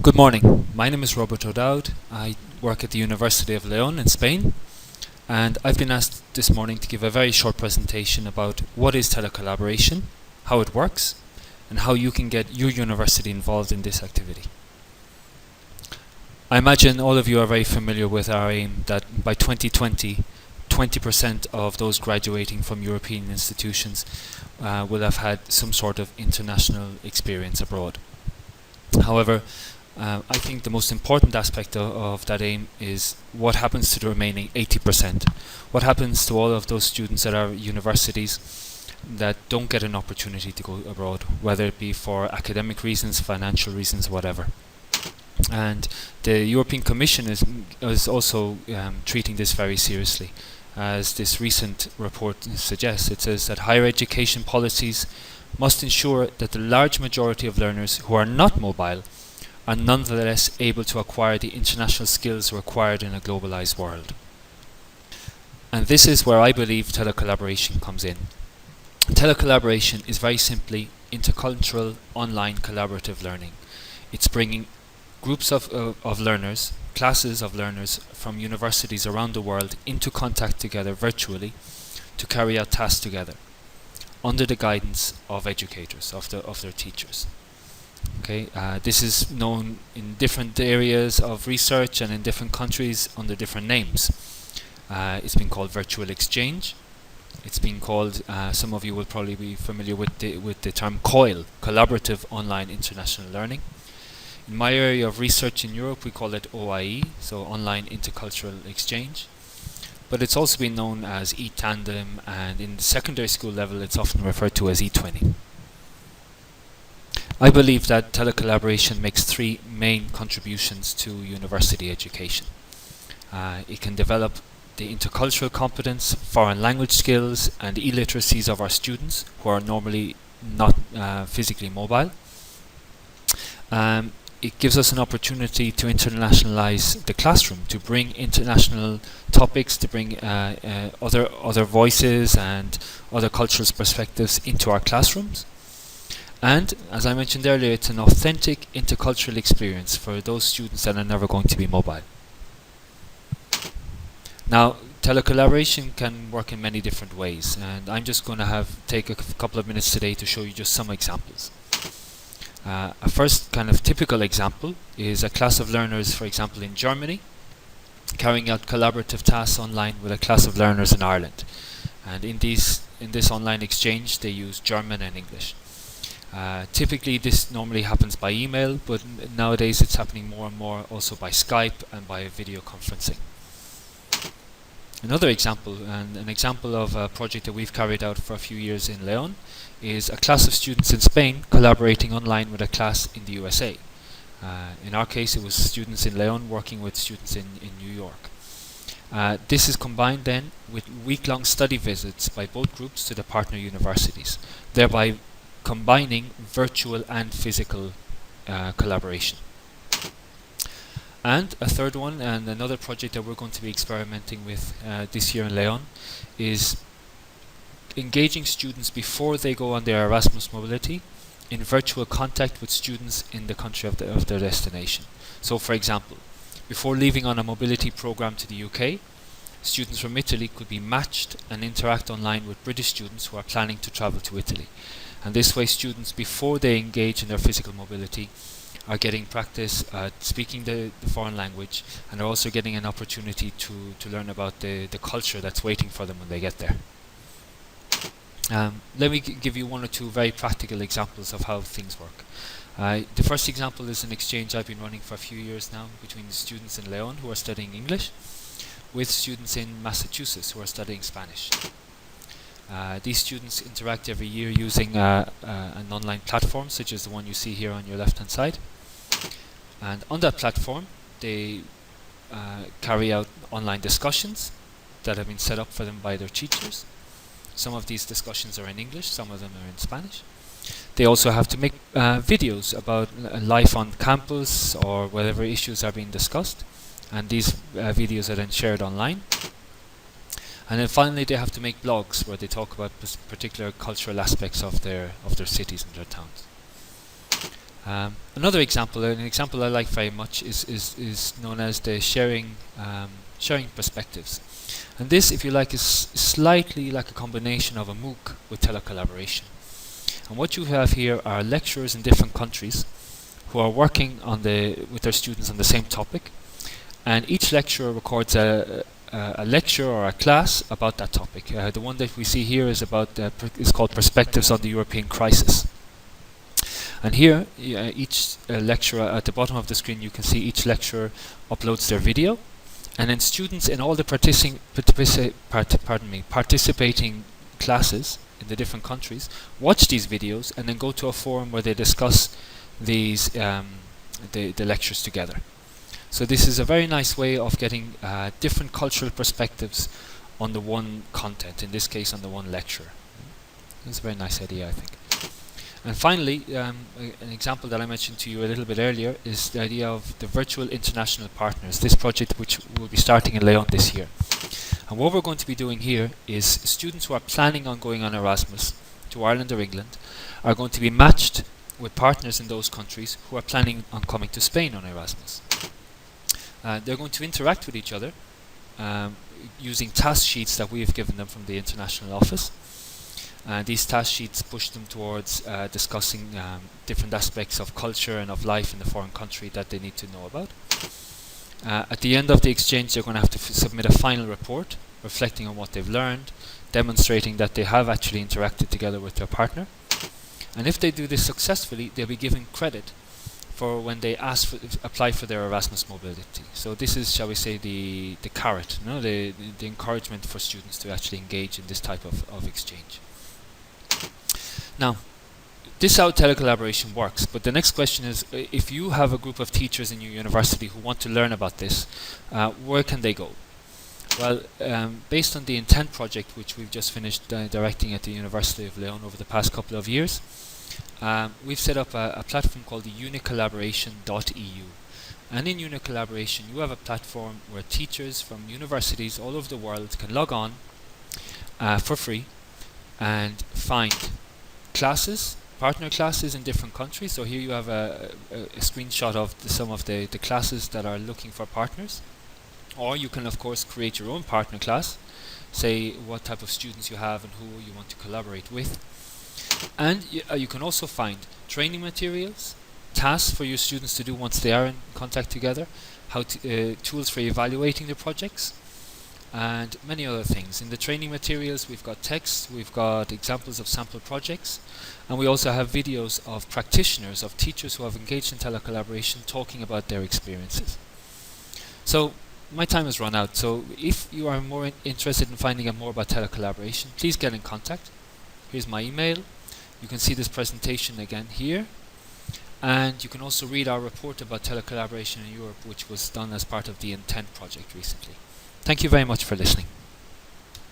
Good morning. My name is Robert O'Dowd. I work at the University of León in Spain, and I've been asked this morning to give a very short presentation about what is telecollaboration, how it works, and how you can get your university involved in this activity. I imagine all of you are very familiar with our aim that by 2020, 20% of those graduating from European institutions will have had some sort of international experience abroad. However, I think the most important aspect of that aim is what happens to the remaining 80%. What happens to all of those students at our universities that don't get an opportunity to go abroad, whether it be for academic reasons, financial reasons, whatever. And the European Commission is also treating this very seriously. As this recent report suggests, it says that higher education policies must ensure that the large majority of learners who are not mobile are nonetheless able to acquire the international skills required in a globalized world. And this is where I believe telecollaboration comes in. Telecollaboration is very simply intercultural online collaborative learning. It's bringing groups of learners, classes of learners from universities around the world into contact together virtually to carry out tasks together under the guidance of educators, of their teachers. Okay, this is known in different areas of research and in different countries under different names. It's been called virtual exchange. It's been called, some of you will probably be familiar with the term COIL, Collaborative Online International Learning. In my area of research in Europe, we call it OIE, so Online Intercultural Exchange. But it's also been known as e-tandem, and in the secondary school level, it's often referred to as e-twinning. I believe that telecollaboration makes three main contributions to university education. It can develop the intercultural competence, foreign language skills and illiteracies of our students who are normally not physically mobile. It gives us an opportunity to internationalize the classroom, to bring international topics, to bring other voices and other cultural perspectives into our classrooms. And, as I mentioned earlier, it's an authentic intercultural experience for those students that are never going to be mobile. Now, telecollaboration can work in many different ways, and I'm just going to take a couple of minutes today to show you just some examples. A first kind of typical example is a class of learners, for example, in Germany, carrying out collaborative tasks online with a class of learners in Ireland. And in this online exchange, they use German and English. Typically this normally happens by email, but nowadays it's happening more and more also by Skype and by video conferencing. Another example, and an example of a project that we've carried out for a few years in León, is a class of students in Spain collaborating online with a class in the USA. In our case, it was students in León working with students in New York. This is combined then with week-long study visits by both groups to the partner universities, thereby combining virtual and physical collaboration. And a third one, and another project that we're going to be experimenting with this year in León, is engaging students before they go on their Erasmus mobility in virtual contact with students in the country of their destination. So, for example, before leaving on a mobility program to the UK, students from Italy could be matched and interact online with British students who are planning to travel to Italy. And this way, students, before they engage in their physical mobility, are getting practice speaking the foreign language, and are also getting an opportunity to learn about the culture that's waiting for them when they get there. Let me give you one or two very practical examples of how things work. The first example is an exchange I've been running for a few years now between the students in León who are studying English with students in Massachusetts who are studying Spanish. These students interact every year using an online platform such as the one you see here on your left hand side. And on that platform they carry out online discussions that have been set up for them by their teachers. Some of these discussions are in English, some of them are in Spanish. They also have to make videos about life on campus or whatever issues are being discussed, and these videos are then shared online. And then finally they have to make blogs where they talk about particular cultural aspects of their cities and their towns. Another example, an example I like very much, is known as the sharing perspectives. And this, if you like, is slightly like a combination of a MOOC with telecollaboration. And what you have here are lecturers in different countries who are working with their students on the same topic, and each lecturer records a lecture or a class about that topic. The one that we see here is called Perspectives on the European Crisis. And here, each lecturer, at the bottom of the screen, you can see each lecturer uploads their video, and then students in all the participating classes in the different countries watch these videos and then go to a forum where they discuss these the lectures together. So this is a very nice way of getting different cultural perspectives on the one content, in this case on the one lecture. It's a very nice idea, I think. And finally, an example that I mentioned to you a little bit earlier is the idea of the virtual international partners, this project which will be starting in Leon this year. And what we're going to be doing here is students who are planning on going on Erasmus to Ireland or England are going to be matched with partners in those countries who are planning on coming to Spain on Erasmus. They're going to interact with each other using task sheets that we have given them from the international office. These task sheets push them towards discussing different aspects of culture and of life in the foreign country that they need to know about. At the end of the exchange, they're going to have to submit a final report reflecting on what they've learned, demonstrating that they have actually interacted together with their partner. And if they do this successfully, they'll be given credit for when they apply for their Erasmus mobility. So this is, shall we say, the carrot, the encouragement for students to actually engage in this type of exchange. Now, this is how telecollaboration works, but the next question is, if you have a group of teachers in your university who want to learn about this, where can they go? Well, based on the Intent project, which we've just finished directing at the University of Leon over the past couple of years, we've set up a platform called the Unicollaboration.eu. And in Unicollaboration, you have a platform where teachers from universities all over the world can log on for free and find classes, partner classes in different countries. So here you have a screenshot of some of the classes that are looking for partners. Or you can, of course, create your own partner class, say what type of students you have and who you want to collaborate with. And you can also find training materials, tasks for your students to do once they are in contact together, tools for evaluating the projects, and many other things. In the training materials, we've got texts, we've got examples of sample projects, and we also have videos of practitioners, of teachers who have engaged in telecollaboration talking about their experiences. So my time has run out, so if you are more interested in finding out more about telecollaboration, please get in contact. Here's my email. You can see this presentation again here, and you can also read our report about telecollaboration in Europe, which was done as part of the Intent project recently. Thank you very much for listening.